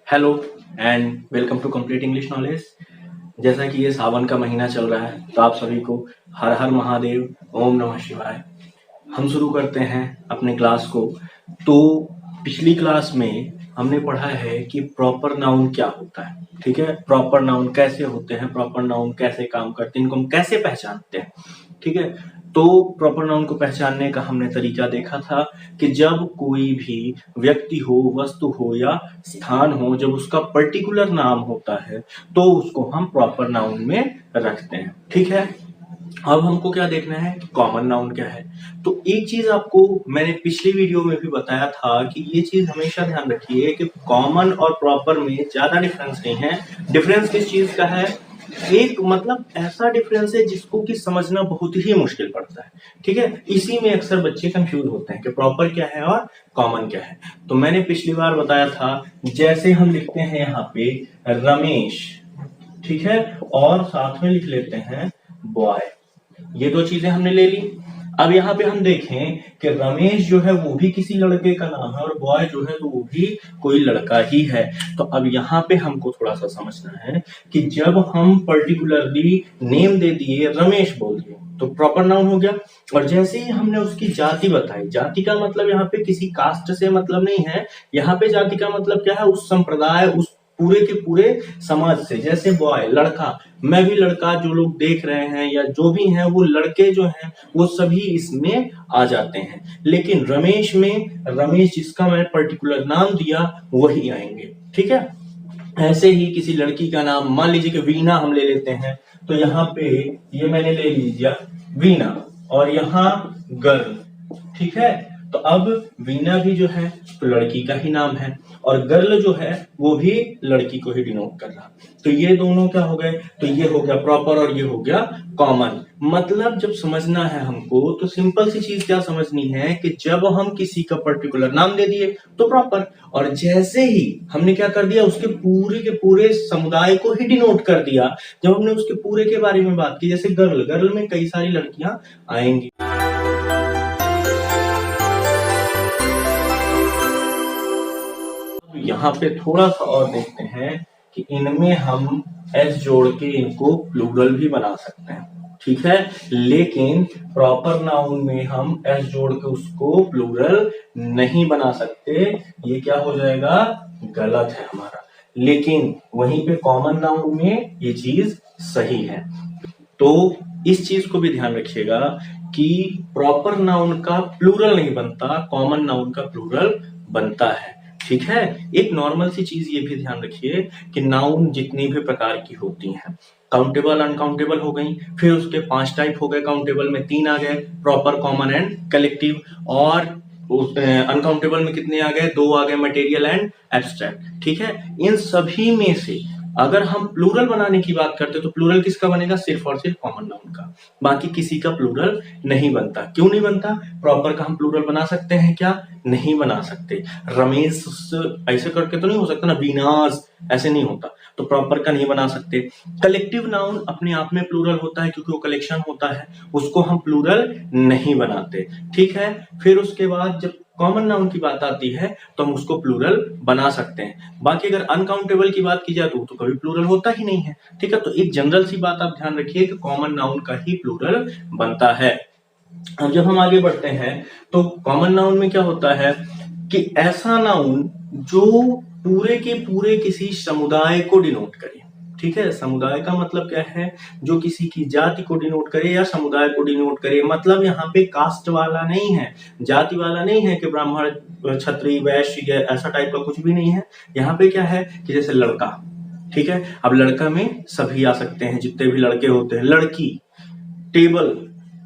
Hello and welcome to complete English knowledge. जैसा कि ये सावन का महीना चल रहा है तो आप सभी को हर हर महादेव, ओम नमः शिवाय। हम शुरू करते हैं अपने क्लास को। तो पिछली क्लास में हमने पढ़ा है कि प्रॉपर नाउन क्या होता है। ठीक है, प्रॉपर नाउन कैसे होते हैं, प्रॉपर नाउन कैसे काम करते हैं, इनको हम कैसे पहचानते हैं। ठीक है, तो प्रॉपर नाउन को पहचानने का हमने तरीका देखा था कि जब कोई भी व्यक्ति हो, वस्तु हो या स्थान हो, जब उसका पर्टिकुलर नाम होता है तो उसको हम प्रॉपर नाउन में रखते हैं। ठीक है, अब हमको क्या देखना है कि कॉमन नाउन क्या है। तो एक चीज आपको मैंने पिछली वीडियो में भी बताया था कि ये चीज हमेशा ध्यान रखिए कि कॉमन और प्रॉपर में ज्यादा डिफरेंस नहीं है। डिफरेंस किस चीज का है? एक मतलब ऐसा डिफरेंस है जिसको कि समझना बहुत ही मुश्किल पड़ता है। ठीक है, इसी में अक्सर बच्चे कंफ्यूज होते हैं कि प्रॉपर क्या है और कॉमन क्या है। तो मैंने पिछली बार बताया था, जैसे हम लिखते हैं यहाँ पे रमेश, ठीक है, और साथ में लिख लेते हैं बॉय। ये दो चीजें हमने ले ली। अब यहाँ पे हम देखें कि रमेश जो है वो भी किसी लड़के का नाम है और बॉय जो है तो वो भी कोई लड़का ही है। तो अब यहाँ पे हमको थोड़ा सा समझना है कि जब हम पर्टिकुलरली नेम दे दिए, रमेश बोल दिए, तो प्रॉपर नाउन हो गया। और जैसे ही हमने उसकी जाति बताई, जाति का मतलब यहाँ पे किसी कास्ट से मतलब नहीं है। यहाँ पे जाति का मतलब क्या है? उस संप्रदाय, उस पूरे के पूरे समाज से। जैसे बॉय लड़का, मैं भी लड़का, जो लोग देख रहे हैं या जो भी हैं वो लड़के जो हैं वो सभी इसमें आ जाते हैं। लेकिन रमेश में, रमेश जिसका मैंने पर्टिकुलर नाम दिया वही आएंगे। ठीक है, ऐसे ही किसी लड़की का नाम, मान लीजिए कि वीणा हम ले लेते हैं, तो यहाँ पे ये मैंने ले लीजिए वीणा और यहाँ गर्ल। ठीक है, तो अब वीणा भी जो है तो लड़की का ही नाम है और गर्ल जो है वो भी लड़की को ही डिनोट कर रहा। तो ये दोनों क्या हो गए? तो ये हो गया प्रॉपर और ये हो गया कॉमन। मतलब जब समझना है हमको तो सिंपल सी चीज क्या समझनी है कि जब हम किसी का पर्टिकुलर नाम दे दिए तो प्रॉपर, और जैसे ही हमने क्या कर दिया, उसके पूरे के पूरे समुदाय को ही डिनोट कर दिया। जब हमने उसके पूरे के बारे में बात की, जैसे गर्ल, गर्ल में कई सारी लड़कियां आएंगी। यहाँ पे थोड़ा सा और देखते हैं कि इनमें हम एस जोड़ के इनको प्लूरल भी बना सकते हैं। ठीक है, लेकिन प्रॉपर नाउन में हम एस जोड़ के उसको प्लूरल नहीं बना सकते। ये क्या हो जाएगा? गलत है हमारा। लेकिन वहीं पे कॉमन नाउन में ये चीज सही है। तो इस चीज को भी ध्यान रखिएगा कि प्रॉपर नाउन का प्लूरल नहीं बनता, कॉमन नाउन का प्लूरल बनता है। ठीक है, एक नॉर्मल सी चीज ये भी ध्यान रखिए कि नाउन जितनी भी प्रकार की होती हैं, काउंटेबल, अनकाउंटेबल हो गई, फिर उसके 5 टाइप हो गए, काउंटेबल में 3 आ गए, प्रॉपर, कॉमन एंड कलेक्टिव। और अनकाउंटेबल में कितने आ गए? 2 आ गए, मटेरियल एंड एब्स्ट्रैक्ट। ठीक है, इन सभी में से अगर हम प्लूरल बनाने की बात करते तो प्लूरल किसका बनेगा? सिर्फ और सिर्फ कॉमन नाउन का। बाकी किसी का प्लूरल नहीं बनता। क्यों नहीं बनता? प्रॉपर का हम प्लूरल बना सकते हैं क्या? नहीं बना सकते। रमेश ऐसे करके तो नहीं हो सकता ना, वीनास ऐसे नहीं होता, तो प्रॉपर का नहीं बना सकते। कलेक्टिव नाउन अपने आप में प्लूरल होता है क्योंकि वो कलेक्शन होता है, उसको हम प्लूरल नहीं बनाते। ठीक है, फिर उसके बाद जब कॉमन नाउन की बात आती है तो हम उसको प्लूरल बना सकते हैं। बाकी अगर अनकाउंटेबल की बात की जाए तो कभी प्लूरल होता ही नहीं है। ठीक है, तो एक जनरल सी बात आप ध्यान रखिए कि कॉमन नाउन का ही प्लूरल बनता है। अब जब हम आगे बढ़ते हैं तो कॉमन नाउन में क्या होता है कि ऐसा नाउन जो पूरे के पूरे किसी समुदाय को डिनोट करे। ठीक है, समुदाय का मतलब क्या है? जो किसी की जाति को डिनोट करे या समुदाय को डिनोट करे। मतलब यहाँ पे कास्ट वाला नहीं है, जाति वाला नहीं है कि ब्राह्मण, क्षत्रिय, वैश्य, ऐसा टाइप का कुछ भी नहीं है। यहाँ पे क्या है कि जैसे लड़का, ठीक है, अब लड़का में सभी आ सकते हैं, जितने भी लड़के होते हैं। लड़की, टेबल,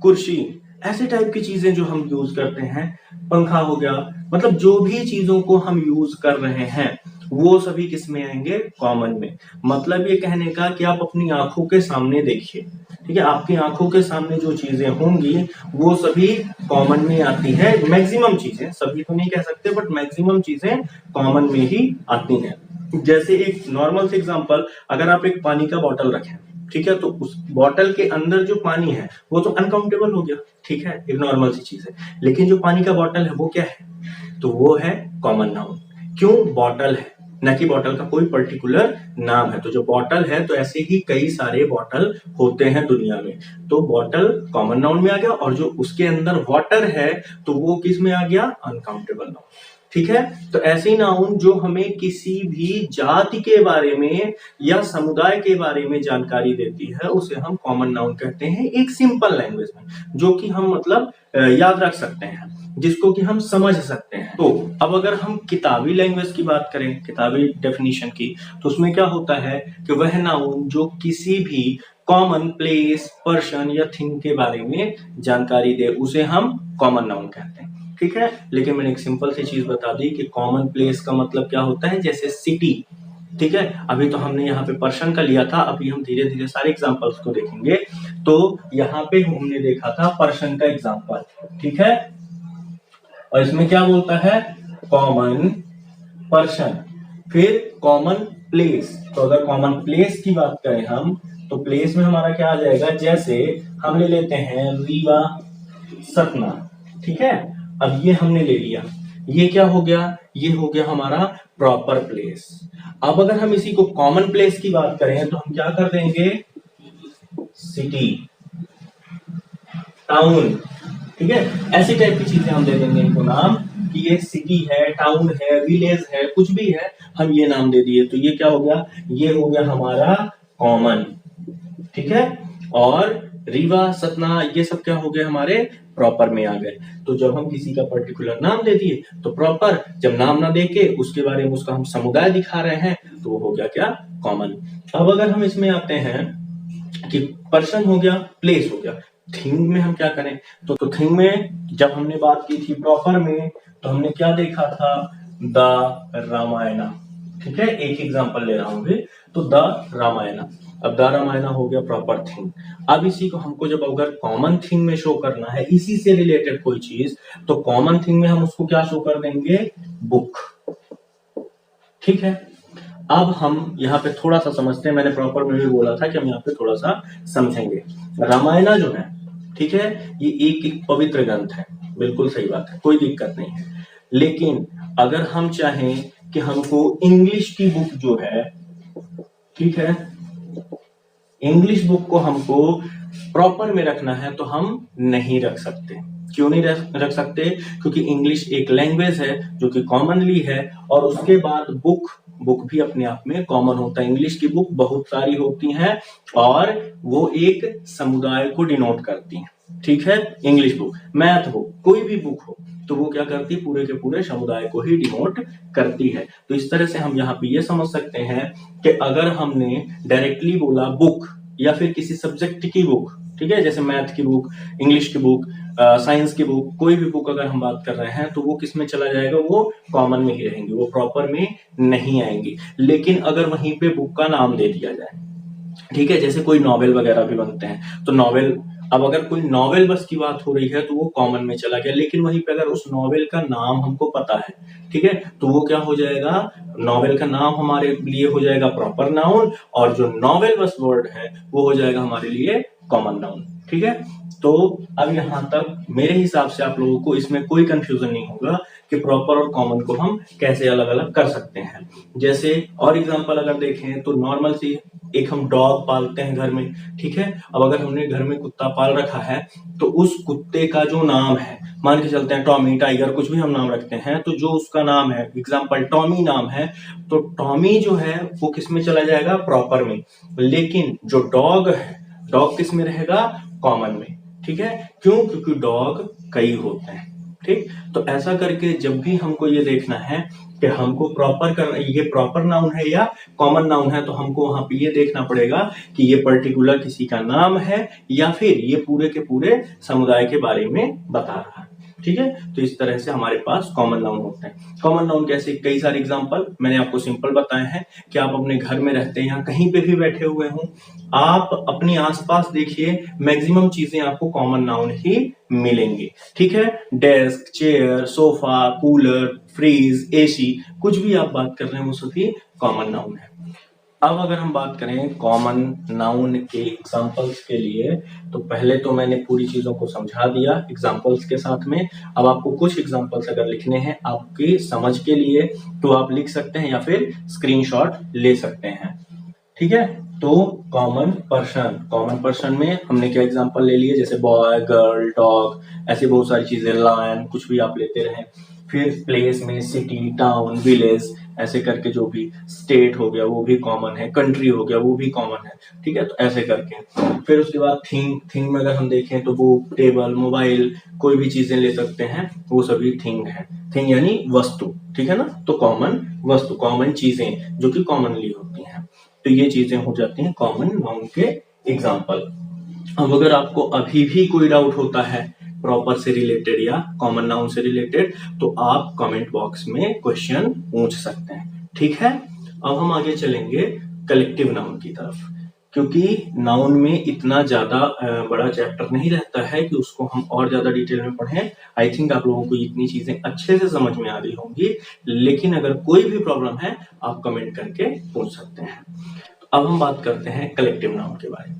कुर्सी, ऐसे टाइप की चीजें जो हम यूज करते हैं, पंखा हो गया, मतलब जो भी चीजों को हम यूज कर रहे हैं वो सभी किस में आएंगे? कॉमन में। मतलब ये कहने का कि आप अपनी आंखों के सामने देखिए। ठीक है, आपकी आंखों के सामने जो चीजें होंगी वो सभी कॉमन में आती है। मैक्सिमम चीजें, सभी तो नहीं कह सकते, बट मैक्सिमम चीजें कॉमन में ही आती हैं। जैसे एक नॉर्मल से एग्जांपल, अगर आप एक पानी का बॉटल रखें, ठीक है, तो उस बॉटल के अंदर जो पानी है वो तो अनकाउंटेबल हो गया। ठीक है, एक नॉर्मल सी चीज है। लेकिन जो पानी का बॉटल है वो क्या है? तो वो है कॉमन नाउन। क्यों? बॉटल है। न कि बॉटल का कोई पर्टिकुलर नाम है। तो जो बॉटल है तो ऐसे ही कई सारे बॉटल होते हैं दुनिया में। तो बॉटल कॉमन नाउन में आ गया, और जो उसके अंदर वाटर है तो वो किस में आ गया, अनकाउंटेबल नाउन। ठीक है, तो ऐसी नाउन जो हमें किसी भी जाति के बारे में या समुदाय के बारे में जानकारी देती है उसे हम कॉमन नाउन कहते हैं, एक सिंपल लैंग्वेज में, जो कि हम मतलब याद रख सकते हैं, जिसको कि हम समझ सकते हैं। तो अब अगर हम किताबी लैंग्वेज की बात करें, किताबी डेफिनेशन की, तो उसमें क्या होता है कि वह नाउन जो किसी भी कॉमन प्लेस, पर्सन या थिंग के बारे में जानकारी दे उसे हम कॉमन नाउन कहते हैं। ठीक है, लेकिन मैंने एक सिंपल सी चीज बता दी कि कॉमन प्लेस का मतलब क्या होता है, जैसे सिटी। ठीक है, अभी तो हमने यहाँ पे पर्सन का लिया था, अभी हम धीरे धीरे सारे एग्जांपल्स को देखेंगे। तो यहाँ पे हमने देखा था पर्सन का एग्जांपल, ठीक है, और इसमें क्या बोलता है, कॉमन पर्सन। फिर कॉमन प्लेस, तो अगर कॉमन प्लेस की बात करें हम, तो प्लेस में हमारा क्या आ जाएगा, जैसे हम ले लेते हैं रीवा, सतना। ठीक है, अब ये हमने ले लिया, ये क्या हो गया, ये हो गया हमारा प्रॉपर प्लेस। अब अगर हम इसी को कॉमन प्लेस की बात करें तो हम क्या कर देंगे, सिटी, टाउन। ठीक है, ऐसी टाइप की चीजें हम दे देंगे इनको नाम, कि ये सिटी है, टाउन है, विलेज है, कुछ भी है, हम ये नाम दे दिए। तो ये क्या हो गया, ये हो गया हमारा कॉमन। ठीक है, और रीवा, सतना, ये सब क्या हो गए, हमारे प्रॉपर में आ गए। तो जब हम किसी का पर्टिकुलर नाम दे दिए तो प्रॉपर, जब नाम ना देके उसके बारे में उसका हम समुदाय दिखा रहे हैं तो वो हो गया क्या, कॉमन। अब अगर हम इसमें आते हैं कि पर्सन हो गया, प्लेस हो गया, थिंग में हम क्या करें, तो थिंग में जब हमने बात की थी प्रॉपर में, तो हमने क्या देखा था, द रामायण। ठीक है, एक एग्जांपल ले रहा हूं भी, तो द रामायण। अब द रामायण हो गया प्रॉपर थिंग। अब इसी को हमको जब अगर कॉमन थिंग में शो करना है, इसी से रिलेटेड कोई चीज, तो कॉमन थिंग में हम उसको क्या शो कर देंगे, बुक। ठीक है, अब हम यहाँ पे थोड़ा सा समझते हैं, मैंने प्रॉपर में भी बोला था कि हम यहाँ पे थोड़ा सा समझेंगे। रामायण जो है, ठीक है, ये एक पवित्र ग्रंथ है, बिल्कुल सही बात है, कोई दिक्कत नहीं है। लेकिन अगर हम चाहें कि हमको इंग्लिश की बुक जो है, ठीक है, इंग्लिश बुक को हमको प्रॉपर में रखना है तो हम नहीं रख सकते। क्यों नहीं रख सकते, क्योंकि इंग्लिश एक लैंग्वेज है जो कि कॉमनली है, और उसके बाद बुक भी अपने आप में कॉमन होता है। इंग्लिश की बुक बहुत सारी होती हैं और वो एक समुदाय को डिनोट करती हैं। ठीक है, इंग्लिश बुक, मैथ बुक, कोई भी बुक हो तो वो क्या करती है, पूरे के पूरे समुदाय को ही डिनोट करती है। तो इस तरह से हम यहाँ पे ये समझ सकते हैं कि अगर हमने डायरेक्टली बोला बुक या फिर किसी सब्जेक्ट की बुक, ठीक है, जैसे मैथ की बुक, इंग्लिश की बुक, साइंस की बुक, कोई भी बुक अगर हम बात कर रहे हैं तो वो किस में चला जाएगा, वो कॉमन में ही रहेंगी, वो प्रॉपर में नहीं आएंगी। लेकिन अगर वहीं पे बुक का नाम दे दिया जाए, ठीक है, जैसे कोई नॉवेल वगैरह भी बनते हैं, तो नॉवेल, अब अगर कोई नॉवेल बस की बात हो रही है तो वो कॉमन में चला गया। लेकिन वहीं पे अगर उस नॉवेल का नाम हमको पता है, ठीक है, तो वो क्या हो जाएगा, नॉवेल का नाम हमारे लिए हो जाएगा प्रॉपर नाउन, और जो नॉवेल बस वर्ड है वो हो जाएगा हमारे लिए कॉमन नाउन। ठीक है, तो अब यहां तक मेरे हिसाब से आप लोगों को इसमें कोई कंफ्यूजन नहीं होगा कि प्रॉपर और कॉमन को हम कैसे अलग अलग कर सकते हैं। जैसे और एग्जांपल अगर देखें तो नॉर्मल सी, एक हम डॉग पालते हैं घर में, ठीक है, अब अगर हमने घर में कुत्ता पाल रखा है तो उस कुत्ते का जो नाम है, मान के चलते हैं टॉमी, टाइगर, कुछ भी हम नाम रखते हैं, तो जो उसका नाम है, एग्जांपल टॉमी नाम है, तो टॉमी जो है वो किस में चला जाएगा, प्रॉपर में। लेकिन जो डॉग है, डॉग किस में रहेगा, कॉमन में। ठीक है, क्यों, क्योंकि डॉग कई होते हैं। ठीक, तो ऐसा करके जब भी हमको ये देखना है कि हमको प्रॉपर करना, ये प्रॉपर नाउन है या कॉमन नाउन है, तो हमको वहां पे ये देखना पड़ेगा कि ये पर्टिकुलर किसी का नाम है या फिर ये पूरे के पूरे समुदाय के बारे में बता रहा है। ठीक है, तो इस तरह से हमारे पास कॉमन नाउन होते हैं। कॉमन नाउन कैसे, कई सारे एग्जांपल मैंने आपको सिंपल बताए हैं कि आप अपने घर में रहते हैं या कहीं पे भी बैठे हुए हों, आप अपने आसपास देखिए, मैक्सिमम चीजें आपको कॉमन नाउन ही मिलेंगी। ठीक है, desk, chair, sofa, cooler, fridge, AC, कुछ भी आप बात कर रहे हैं वो सभी कॉमन नाउन है। अब अगर हम बात करें कॉमन नाउन के एग्जांपल्स के लिए, तो पहले तो मैंने पूरी चीजों को समझा दिया एग्जांपल्स के साथ में। अब आपको कुछ एग्जांपल्स अगर लिखने हैं आपकी समझ के लिए तो आप लिख सकते हैं या फिर स्क्रीनशॉट ले सकते हैं, ठीक है। तो कॉमन पर्सन में हमने क्या एग्जांपल ले लिए, जैसे बॉय, गर्ल, डॉग, ऐसे बहुत सारी चीजें, लायन, कुछ भी आप लेते रहे। फिर प्लेस में सिटी, टाउन, विलेज, ऐसे करके जो भी, स्टेट हो गया वो भी कॉमन है, कंट्री हो गया वो भी कॉमन है, ठीक है। तो ऐसे करके फिर उसके बाद थिंग में अगर हम देखें तो बुक, टेबल, मोबाइल, कोई भी चीजें ले सकते हैं, वो सभी थिंग है। थिंग यानी वस्तु, ठीक है ना। तो कॉमन वस्तु, कॉमन चीजें जो कि कॉमनली होती हैं, तो ये चीजें हो जाती हैं कॉमन नाउन के एग्जाम्पल। अब अगर आपको अभी भी कोई डाउट होता है प्रॉपर से रिलेटेड या कॉमन नाउन से रिलेटेड, तो आप कमेंट बॉक्स में क्वेश्चन पूछ सकते हैं, ठीक है। अब हम आगे चलेंगे कलेक्टिव नाउन की तरफ, क्योंकि नाउन में इतना ज्यादा बड़ा चैप्टर नहीं रहता है कि उसको हम और ज्यादा डिटेल में पढ़ें। आई थिंक आप लोगों को इतनी चीजें अच्छे से समझ में आ रही होंगी, लेकिन अगर कोई भी प्रॉब्लम है आप कमेंट करके पूछ सकते हैं। तो अब हम बात करते हैं कलेक्टिव नाउन के बारे में।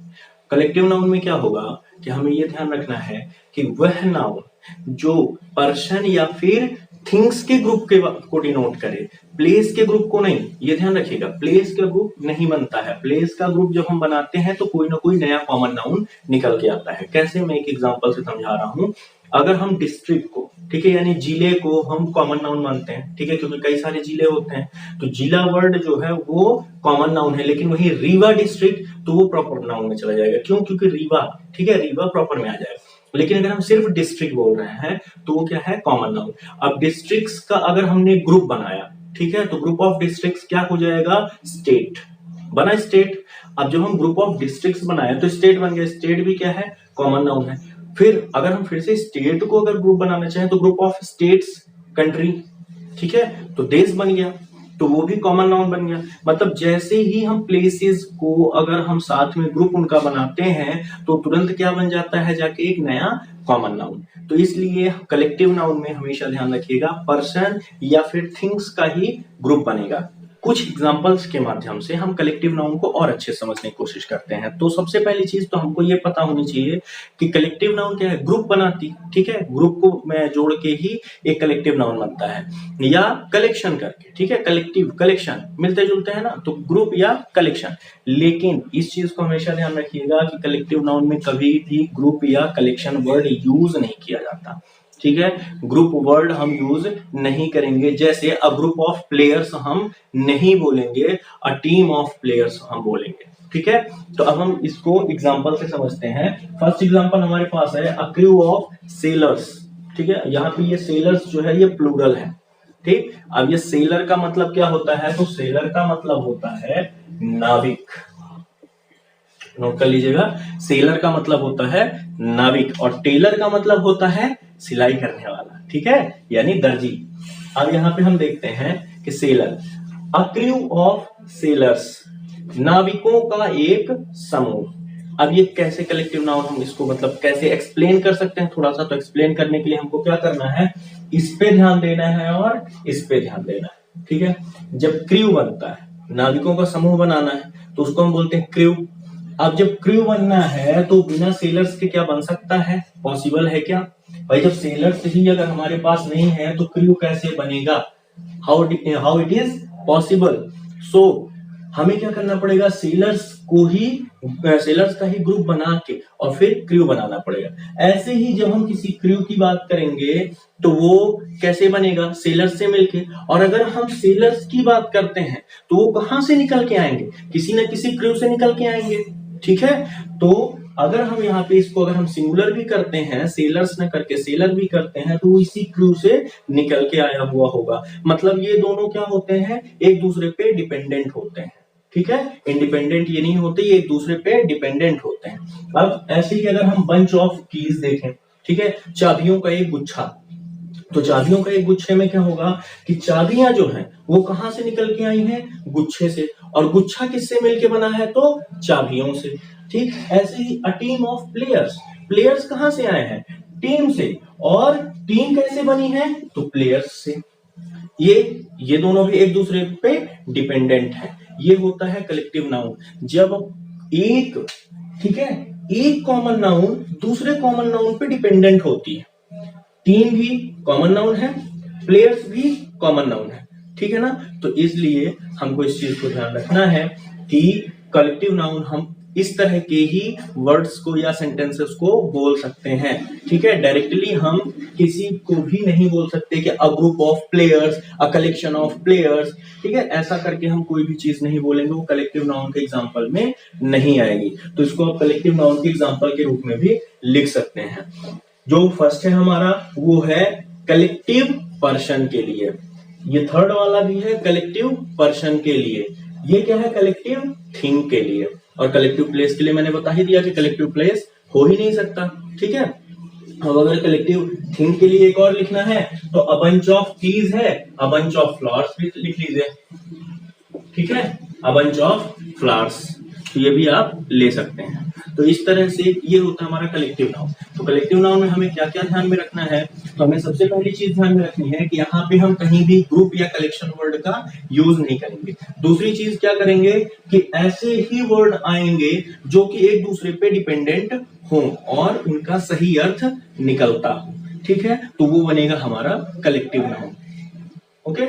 कलेक्टिव नाउन में क्या होगा कि हमें ये ध्यान रखना है कि वह नाउन जो पर्सन या फिर थिंग्स के ग्रुप को डिनोट करे, प्लेस के ग्रुप को नहीं। ये ध्यान रखिएगा, प्लेस का ग्रुप नहीं बनता है। प्लेस का ग्रुप जब हम बनाते हैं तो कोई ना कोई नया कॉमन नाउन निकल के आता है। कैसे, मैं एक एग्जांपल से समझा रहा हूं। अगर हम डिस्ट्रिक्ट को, ठीक है, यानी जिले को हम कॉमन नाउन मानते हैं, ठीक है, क्योंकि कई सारे जिले होते हैं, तो जिला वर्ड जो है वो कॉमन नाउन है। लेकिन वही रीवा डिस्ट्रिक्ट तो वो प्रॉपर नाउन में चला जाएगा। क्यों? क्योंकि रीवा, ठीक है, रीवा प्रॉपर में आ जाएगा। लेकिन अगर हम सिर्फ डिस्ट्रिक्ट बोल रहे हैं तो वो क्या है, कॉमन नाउन। अब डिस्ट्रिक्ट्स का अगर हमने ग्रुप बनाया, ठीक है, तो ग्रुप ऑफ डिस्ट्रिक्ट्स क्या हो जाएगा, स्टेट बना, स्टेट। अब जब हम ग्रुप ऑफ डिस्ट्रिक्ट्स बनाए तो स्टेट बन गया। स्टेट भी क्या है, कॉमन नाउन है। फिर अगर हम फिर से स्टेट को अगर ग्रुप बनाना चाहें तो ग्रुप ऑफ स्टेट्स, कंट्री, ठीक है, तो देश बन गया, तो वो भी कॉमन नाउन बन गया। मतलब जैसे ही हम प्लेसेस को अगर हम साथ में ग्रुप उनका बनाते हैं तो तुरंत क्या बन जाता है, जाके एक नया कॉमन नाउन। तो इसलिए कलेक्टिव नाउन में हमेशा ध्यान रखिएगा पर्सन या फिर थिंग्स का ही ग्रुप बनेगा। कुछ एग्जांपल्स के माध्यम से हम कलेक्टिव नाउन को और अच्छे समझने की कोशिश करते हैं। तो सबसे पहली चीज तो हमको ये पता होनी चाहिए कि कलेक्टिव नाउन क्या है, ग्रुप बनाती, ठीक है, ग्रुप को मैं जोड़ के ही एक कलेक्टिव नाउन बनता है, या कलेक्शन करके, ठीक है, कलेक्टिव कलेक्शन मिलते जुलते हैं ना, तो ग्रुप या कलेक्शन। लेकिन इस चीज को हमेशा ध्यान रखिएगा कि कलेक्टिव नाउन में कभी भी ग्रुप या कलेक्शन वर्ड यूज नहीं किया जाता, ठीक है। ग्रुप वर्ड हम यूज नहीं करेंगे। जैसे अ ग्रुप ऑफ प्लेयर्स हम नहीं बोलेंगे, अ टीम ऑफ प्लेयर्स हम बोलेंगे, ठीक है। तो अब हम इसको एग्जांपल से समझते हैं। फर्स्ट एग्जांपल हमारे पास है अ क्रू ऑफ सेलर्स, ठीक है। यहाँ पे ये सेलर्स जो है ये प्लूरल है, ठीक। अब ये सेलर का मतलब क्या होता है, तो सेलर का मतलब होता है नाविक। नोट कर लीजिएगा, सेलर का मतलब होता है नाविक और टेलर का मतलब होता है सिलाई करने वाला, ठीक है, यानी दर्जी। अब यहाँ पे हम देखते हैं कि seller, a crew of sellers, नाविकों का एक समूह। अब ये कैसे कलेक्टिव नाउन, हम इसको मतलब कैसे एक्सप्लेन कर सकते हैं थोड़ा सा। तो एक्सप्लेन करने के लिए हमको क्या करना है, इस पे ध्यान देना है और इस पे ध्यान देना है, ठीक है। जब क्रू बनता है, नाविकों का समूह बनाना है, तो उसको हम बोलते हैं क्रू। अब जब क्रू बनना है तो बिना सेलर्स के क्या बन सकता है, पॉसिबल है क्या भाई? जब सेलर्स ही अगर हमारे पास नहीं है तो क्रू कैसे बनेगा, हाउ इट इज पॉसिबल। सो हमें क्या करना पड़ेगा, सेलर्स का ही ग्रुप बना के और फिर क्रू बनाना पड़ेगा। ऐसे ही जब हम किसी क्रू की बात करेंगे तो वो कैसे बनेगा, सेलर्स से मिलके। और अगर हम सेलर्स की बात करते हैं तो वो कहां से निकल के आएंगे, किसी न किसी क्रू से निकल के आएंगे, ठीक है। तो अगर हम यहाँ पे इसको अगर हम सिंगुलर भी करते हैं, सेलर्स न करके सेलर भी करते हैं, तो वो इसी क्रू से निकल के आया हुआ होगा। मतलब ये दोनों क्या होते हैं, एक दूसरे पे डिपेंडेंट होते हैं, ठीक है। इंडिपेंडेंट ये नहीं होते, ये एक दूसरे पे डिपेंडेंट होते हैं। अब ऐसे ही अगर हम बंच ऑफ कीज देखें, ठीक है, चाबियों का एक गुच्छा, तो चाबियों का एक गुच्छे में क्या होगा कि चाबियां जो हैं वो कहां से निकल के आई हैं, गुच्छे से। और गुच्छा किससे मिलके बना है, तो चाबियों से, ठीक। ऐसे ही a team of players, players कहां से आए हैं, टीम से। और टीम कैसे बनी है, तो प्लेयर्स से। ये दोनों भी एक दूसरे पे डिपेंडेंट है। ये होता है कलेक्टिव नाउन। जब एक, ठीक है, एक कॉमन नाउन दूसरे कॉमन नाउन पे डिपेंडेंट होती है। टीम भी कॉमन नाउन है, प्लेयर्स भी कॉमन नाउन है, ठीक है ना। तो इसलिए हमको इस चीज को ध्यान रखना है कि कलेक्टिव नाउन हम इस तरह के ही वर्ड्स को या सेंटेंसेस को बोल सकते हैं, ठीक है। डायरेक्टली हम किसी को भी नहीं बोल सकते कि a group of players, a collection of players, ठीक है। ऐसा करके हम कोई भी चीज नहीं बोलेंगे, वो कलेक्टिव नाउन के एग्जांपल में नहीं आएगी। तो इसको आप कलेक्टिव नाउन के एग्जांपल के रूप में भी लिख सकते हैं। जो फर्स्ट है हमारा वो है कलेक्टिव पर्सन के लिए, ये थर्ड वाला भी है कलेक्टिव पर्सन के लिए, ये क्या है कलेक्टिव थिंग के लिए, और कलेक्टिव प्लेस के लिए मैंने बता ही दिया कि कलेक्टिव प्लेस हो ही नहीं सकता, ठीक है। अब अगर कलेक्टिव थिंग के लिए एक और लिखना है तो अ बंच ऑफ कीज है, अ बंच ऑफ फ्लावर्स भी लिख लीजिए, ठीक है, अ बंच ऑफ फ्लावर्स, तो ये भी आप ले सकते हैं। तो इस तरह से ये होता है हमारा कलेक्टिव नाउन। तो कलेक्टिव नाउन में हमें क्या क्या ध्यान में रखना है, तो हमें सबसे पहली चीज ध्यान में रखनी है कि यहाँ पे हम कहीं भी ग्रुप या कलेक्शन वर्ड का यूज नहीं करेंगे। दूसरी चीज क्या करेंगे कि ऐसे ही वर्ड आएंगे जो कि एक दूसरे पे डिपेंडेंट हो और उनका सही अर्थ निकलता हो, ठीक है, तो वो बनेगा हमारा collective noun. Okay,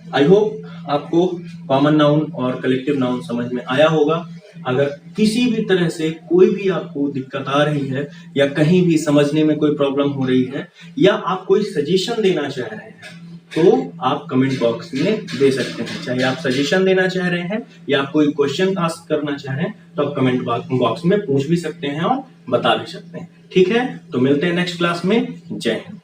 I hope आपको कॉमन नाउन और कलेक्टिव नाउन समझ में आया होगा। अगर किसी भी तरह से कोई भी आपको दिक्कत आ रही है या कहीं भी समझने में कोई प्रॉब्लम हो रही है या आप कोई सजेशन देना चाह रहे हैं तो आप कमेंट बॉक्स में दे सकते हैं। चाहे आप सजेशन देना चाह रहे हैं या आप कोई क्वेश्चन आस्क करना चाह रहे हैं तो आप कमेंट बॉक्स में पूछ भी सकते हैं और बता भी सकते हैं, ठीक है। तो मिलते हैं नेक्स्ट क्लास में। जय हिंद।